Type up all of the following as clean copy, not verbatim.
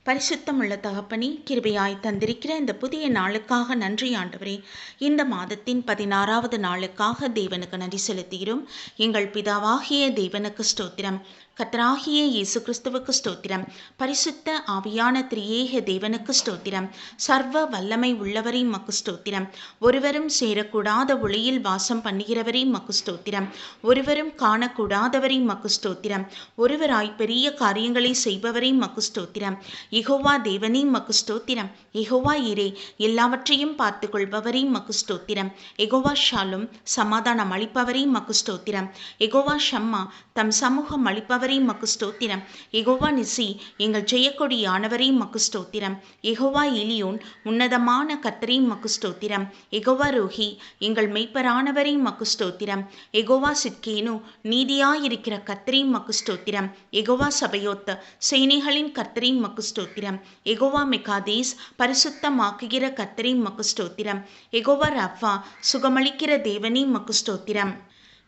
பரிசுத்தமுள்ள தகப்பனே, கிருபையாய் தந்திருக்கிற இந்த புதிய நாளுக்காக நன்றி ஆண்டவரே. இந்த மாதத்தின் 16வது நாளுக்காக தேவனுக்கு நன்றி செலுத்துகிறோம். எங்கள் பிதாவாகிய தேவனுக்கு ஸ்தோத்திரம். கர்த்தராகிய இயேசு கிறிஸ்துவுக்கு ஸ்தோத்திரம். பரிசுத்த ஆவியான திரியேக தேவனுக்கு ஸ்தோத்திரம். சர்வ வல்லமை உள்ளவரை மக்கு ஸ்தோத்திரம். ஒருவரும் சேரக்கூடாத ஒளியில் வாசம் பண்ணுகிறவரை மக்கு ஸ்தோத்திரம். ஒருவரும் காணக்கூடாதவரை மக்கு ஸ்தோத்திரம். ஒருவராய் பெரிய காரியங்களை செய்பவரை மக்கு ஸ்தோத்திரம். யெகோவா தேவனே மக்கு ஸ்தோத்திரம். யெகோவா ஈரே, எல்லாவற்றையும் பார்த்து கொள்பவரே மக்கு ஸ்தோத்திரம். யெகோவா ஷாலும், சமாதானம் அளிப்பவரே மக்கு ஸ்தோத்திரம். யெகோவா ஷம்மா, தம் சமூகம் அளிப்பவரே மக்கு ஸ்தோத்திரம். யெகோவா நிசி, எங்கள் ஜெயக்கொடியானவரே மக்கு ஸ்தோத்திரம். யெகோவா எலியோன், உன்னதமான கர்த்தரே மக்கு ஸ்தோத்திரம். யெகோவா ரோஹி, எங்கள் மெய்ப்பரானவரே மக்கு ஸ்தோத்திரம். யெகோவா சித்கேனு, நீதியாயிருக்கிற கர்த்தரே மக்கு ஸ்தோத்திரம். யெகோவா சபையோத், சேனைகளின் கர்த்தரே மக்கு ஸ்தோத்திரம். யெகோவா மெகாதேஸ், பரிசுத்தமாக்குகிற கர்த்தரே மக்கு ஸ்தோத்திரம். யெகோவா ரஃபா, சுகமளிக்கிற தேவனே மக்கு ஸ்தோத்திரம்.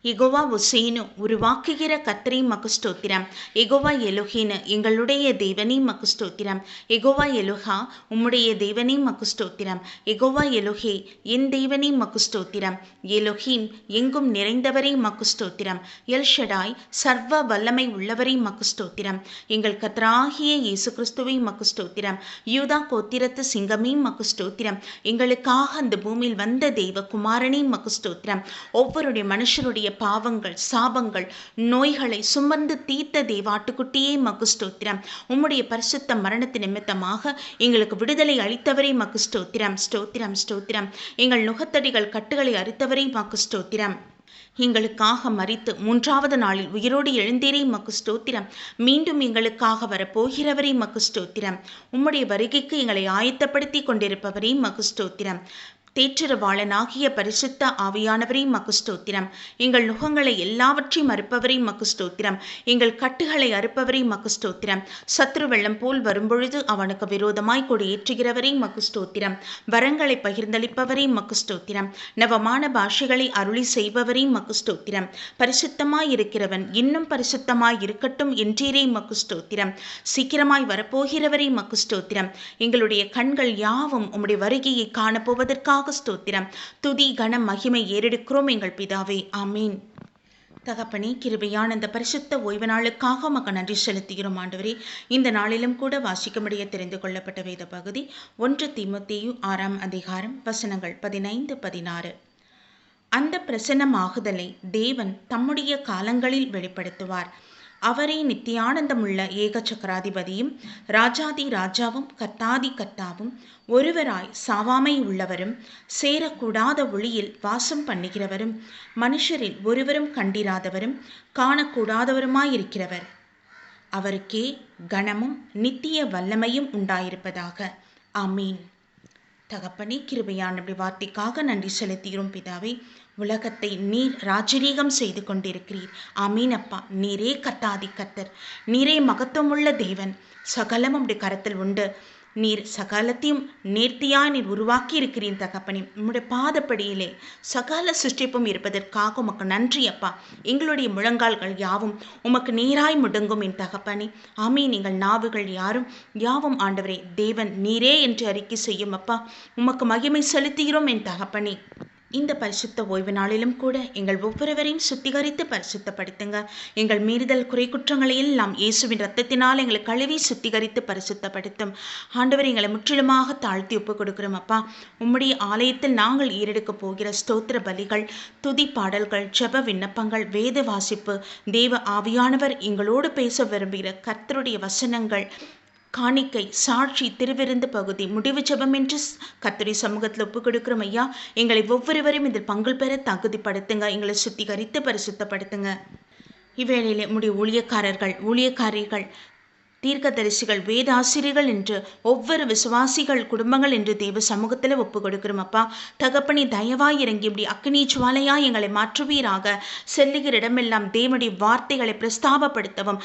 யெகோவா ஒசேனு, உருவாக்குகிற கர்த்தரே மக்கு ஸ்தோத்திரம். யெகோவா எலோஹின், எங்களுடைய தேவனே மக்கு ஸ்தோத்திரம். யெகோவா எலோஹா, உம்முடைய தேவனே மக்கு ஸ்தோத்திரம். யெகோவா எலோஹே, என் தேவனே மக்கு ஸ்தோத்திரம். எலோஹிம், எங்கும் நிறைந்தவரே மக்கு ஸ்தோத்திரம். எல் ஷடாய், சர்வ வல்லமை உள்ளவரே மக்கு ஸ்தோத்திரம். எங்கள் கர்த்தராகிய இயேசு கிறிஸ்துவை மக்கு ஸ்தோத்திரம். யூதா கோத்திரத்து சிங்கமே மக்கு ஸ்தோத்திரம். எங்களுக்காக அந்த பூமியில் வந்த தெய்வ குமாரனே மக்கு ஸ்தோத்திரம். ஒவ்வொருடைய மனுஷருடைய பாவங்கள், சாபங்கள், நோய்களை சுமந்து தீர்த்த தேவாட்டுக்குட்டியே மக்கு ஸ்தோத்திரம். உம்முடைய பரிசுத்த மரணத்து நிமித்தமாக எங்களுக்கு விடுதலை அளித்தவரே மக்கு ஸ்தோத்திரம். ஸ்தோத்திரம், ஸ்தோத்திரம். எங்கள் நுகத்தடிகள் கட்டுகளை அறுத்தவரே மக்கு ஸ்தோத்திரம். எங்களுக்காக மரித்து 3வது நாளில் உயிரோடு எழுந்தீரே மக்கு ஸ்தோத்திரம். மீண்டும் எங்களுக்காக வரப்போகிறவரே மக்கு ஸ்தோத்திரம். உம்முடைய வருகைக்கு எங்களை ஆயத்தப்படுத்தி கொண்டிருப்பவரே மக்கு ஸ்தோத்திரம். தேற்றரவாளனாகிய பரிசுத்த ஆவியானவரே மக்கு ஸ்தோத்திரம். எங்கள் நுகங்களை எல்லாவற்றையும் அறுப்பவரே மக்கு ஸ்தோத்திரம். எங்கள் கட்டுகளை அறுப்பவரே மக்கு ஸ்தோத்திரம். சத்ரு வெள்ளம் போல் வரும்பொழுது அவனுக்கு விரோதமாய் கொடியேற்றுகிறவரே மக்கு ஸ்தோத்திரம். வரங்களை பகிர்ந்தளிப்பவரே மக்கு ஸ்தோத்திரம். நவமான பாஷைகளை அருளி செய்பவரே மக்கு ஸ்தோத்திரம். பரிசுத்தமாய் இருக்கிறவன் இன்னும் பரிசுத்தமாய் இருக்கட்டும் என்றீரே மக்கு ஸ்தோத்திரம். சீக்கிரமாய் வரப்போகிறவரே மக்கு ஸ்தோத்திரம். எங்களுடைய கண்கள் யாவும் உம்முடைய வருகையை காணப்போவதற்காக ஸ்தோத்திரம். துதி கன மகிமை ஏறெடுக்கிறோம் எங்கள் பிதாவே. ஆமீன். தகப்பனே, கிருபையான இந்த பரிசுத்த ஓய்வு நாளுக்காக உமக்கு நன்றி செலுத்துகிறோம் ஆண்டவரே. இந்த நாளிலும் கூட வாசிக்கும்படியே தெரிந்து கொள்ளப்பட்ட வேத பகுதி 1 தீமோத்தேயு 6ஆம் அதிகாரம் வசனங்கள் 15, 16. அந்த பிரசன்னமாகுதலை தேவன் தம்முடைய காலங்களில் வெளிப்படுத்துவார். அவரே நித்தியானந்தமுள்ள ஏக சக்கராதிபதியும் ராஜாதி ராஜாவும் கர்த்தாதி கர்த்தாவும் ஒருவராய் சாவாமை உள்ளவரும் சேரக்கூடாத ஒளியில் வாசம் பண்ணுகிறவரும் மனுஷரில் ஒருவரும் கண்டிராதவரும் காணக்கூடாதவருமாயிருக்கிறவர். அவருக்கே கனமும் நித்திய வல்லமையும் உண்டாயிருப்பதாக. ஆமீன். தகப்பனே, கிருபையான வார்த்தைக்காக நன்றி செலுத்துகிறோம் பிதாவே. உலகத்தை நீர் ராஜரீகம் செய்து கொண்டிருக்கிறீர். ஆமீன் அப்பா. நீரே கர்த்தாதி கர்த்தர், நீரே மகத்துவமுள்ள தேவன். சகலம் உடைய கரத்தில் உண்டு. நீர் சகலத்தையும் நேர்த்தியாய் நீர் உருவாக்கி இருக்கிறீன் தகப்பனே. உம்முடைய பாதப்படியிலே சகல சிருஷ்டிப்பும் இருப்பதற்காக உமக்கு நன்றி அப்பா. எங்களுடைய முழங்கால்கள் யாவும் உமக்கு நேராய் முடங்கும் என் தகப்பனே. ஆமீன். எங்கள் நாவுகள் யாவும் ஆண்டவரே தேவன் நீரே என்று அறிக்கை செய்யும் அப்பா. உமக்கு மகிமை செலுத்துகிறோம் என் தகப்பனே. இந்த பரிசுத்த ஓய்வு நாளிலும் கூட எங்கள் ஒவ்வொருவரையும் சுத்திகரித்து பரிசுத்தப்படுத்துங்க. எங்கள் மீறுதல் குறை குற்றங்களை எல்லாம் இயேசுவின் இரத்தத்தினால் எங்களை கழுவி சுத்திகரித்து பரிசுத்தப்படுத்தும் ஆண்டவர். எங்களை முற்றிலுமாக தாழ்த்தி ஒப்புக் கொடுக்கிறோம் அப்பா. உம்முடைய ஆலயத்தில் நாங்கள் ஏறெடுக்க போகிற ஸ்தோத்திர பலிகள், துதி பாடல்கள், ஜெப விண்ணப்பங்கள், வேத வாசிப்பு, தேவ ஆவியானவர் எங்களோடு பேச விரும்புகிற கர்த்தருடைய வசனங்கள், காணிக்கை, சாட்சி, திருவிருந்து பகுதி, முடிவு ஜெபம் என்று கர்த்தருடைய சமூகத்தில் ஒப்புக் கொடுக்கிறோம் ஐயா. எங்களை ஒவ்வொருவரையும் இதில் பங்கு பெற தகுதிப்படுத்துங்க. எங்களை சுத்திகரித்து பரிசுத்தப்படுத்துங்க. இவ்வேளையிலே உம்முடைய ஊழியக்காரர்கள், தீர்க்கதரிசிகள், வேதாசிரியர்கள் என்று ஒவ்வொரு விசுவாசிகள் குடும்பங்கள் என்று தேவ சமூகத்தில் ஒப்பு கொடுக்கிறோம் அப்பா. தகப்பனே, தயவாய் இறங்கி இப்படி அக்னி ஜுவாலையாய் எங்களை மாற்றுவீராக. செல்லுகிற இடமெல்லாம் தேவனுடைய வார்த்தைகளை பிரஸ்தாபப்படுத்தவும்,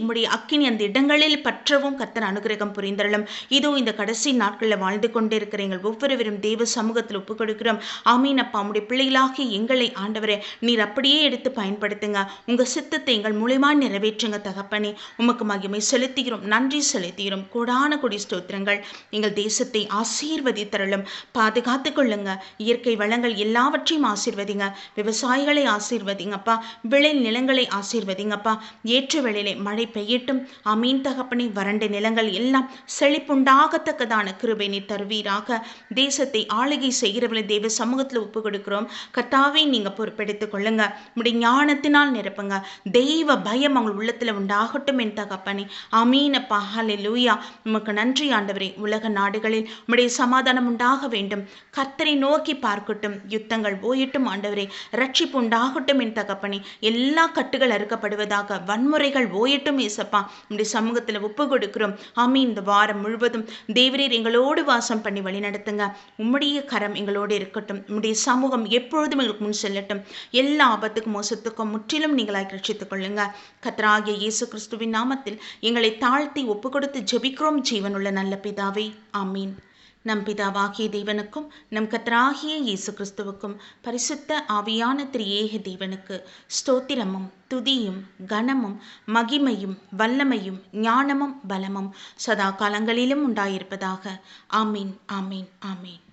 உம்முடைய அக்கினி அந்த இடங்களில் பற்றவும் கர்த்தர் அனுகிரகம் புரிந்தருளும். இதோ இந்த கடைசி நாட்களில் வாழ்ந்து கொண்டிருக்கிற எங்கள் ஒவ்வொருவரும் தேவ சமூகத்தில் ஒப்பு கொடுக்கிறோம். ஆமீன் அப்பா. உம்முடைய பிள்ளைகளாகி எங்களை ஆண்டவரே நீர் அப்படியே எடுத்து பயன்படுத்துங்க. உங்க சித்தத்தை எங்கள் மூலமா நிறைவேற்றுங்க தகப்பனே. உமக்கு மகிமை செலுத்துகிறோம், நன்றி செலுத்துகிறோம். கோடான கொடி ஸ்தோத்திரங்கள். எங்கள் தேசத்தை ஆசீர்வதித்தருளும், பாதுகாத்து கொள்ளுங்க. இயற்கை வளங்கள் எல்லாவற்றையும் ஆசீர்வதிங்க. விவசாயிகளை ஆசீர்வதிங்கப்பா. விளை நிலங்களை ஆசீர்வதிங்கப்பா. ஏற்ற வேளையிலே மழை பெய்யட்டும். ஆமீன் தகப்பனே. வறண்ட நிலங்கள் எல்லாம் செழிப்புண்டாகத்தக்கதான கிருபை நீர் தருவீராக. தேசத்தை ஆளுகை செய்கிறவர்களை தேவ சமூகத்தில் ஒப்பு கொடுக்கிறோம். கர்த்தாவே, நீங்க பொறுப்பெடுத்துக் கொள்ளுங்க. உடைய ஞானத்தினால் நிரப்புங்க. தெய்வ பயம் அவங்க உள்ளத்துல உண்டாகட்டும் என் தகப்பனே. ஆமீனப்பா. ஹல்லேலூயா. உமக்கு நன்றி ஆண்டவரே. உலக நாடுகளில் உம்முடைய சமாதானம் உண்டாக வேண்டும். கர்த்தரை நோக்கி பார்க்கட்டும். யுத்தங்கள் ஓயட்டும் ஆண்டவரே. ரட்சிப்பு உண்டாகட்டும் என் தகப்பனே. எல்லா கட்டுகள் அறுக்கப்படுவதாக. வன்முறைகள் ஓயட்டும் ஏசப்பா. உம்முடைய சமூகத்தில் ஒப்பு கொடுக்கிறோம். ஆமீன். இந்த வாரம் முழுவதும் தேவரீர் எங்களோடு வாசம் பண்ணி வழி நடத்துங்க. உம்முடைய கரம் எங்களோடு இருக்கட்டும். உம்முடைய சமூகம் எப்பொழுதும் எங்களுக்கு முன் செல்லட்டும். எல்லா ஆபத்துக்கும் மோசத்துக்கும் முற்றிலும் நீங்களாய் ரட்சித்துக் கொள்ளுங்க. கர்த்தராகிய இயேசு கிறிஸ்துவின் நாமத்தில் எங்களை தாழ்த்தி ஒப்பு கொடுத்து ஜெபிக்கிறோம் ஜீவனுள்ள நல்ல பிதாவே. ஆமீன். நம் பிதாவாகிய தேவனுக்கும் நம் கர்த்தராகிய இயேசு கிறிஸ்துவுக்கும் பரிசுத்த ஆவியான திரியேக தேவனுக்கு ஸ்தோத்திரமும் துதியும் கனமும் மகிமையும் வல்லமையும் ஞானமும் பலமும் சதா காலங்களிலும் உண்டாயிருப்பதாக. ஆமீன், ஆமீன், ஆமீன்.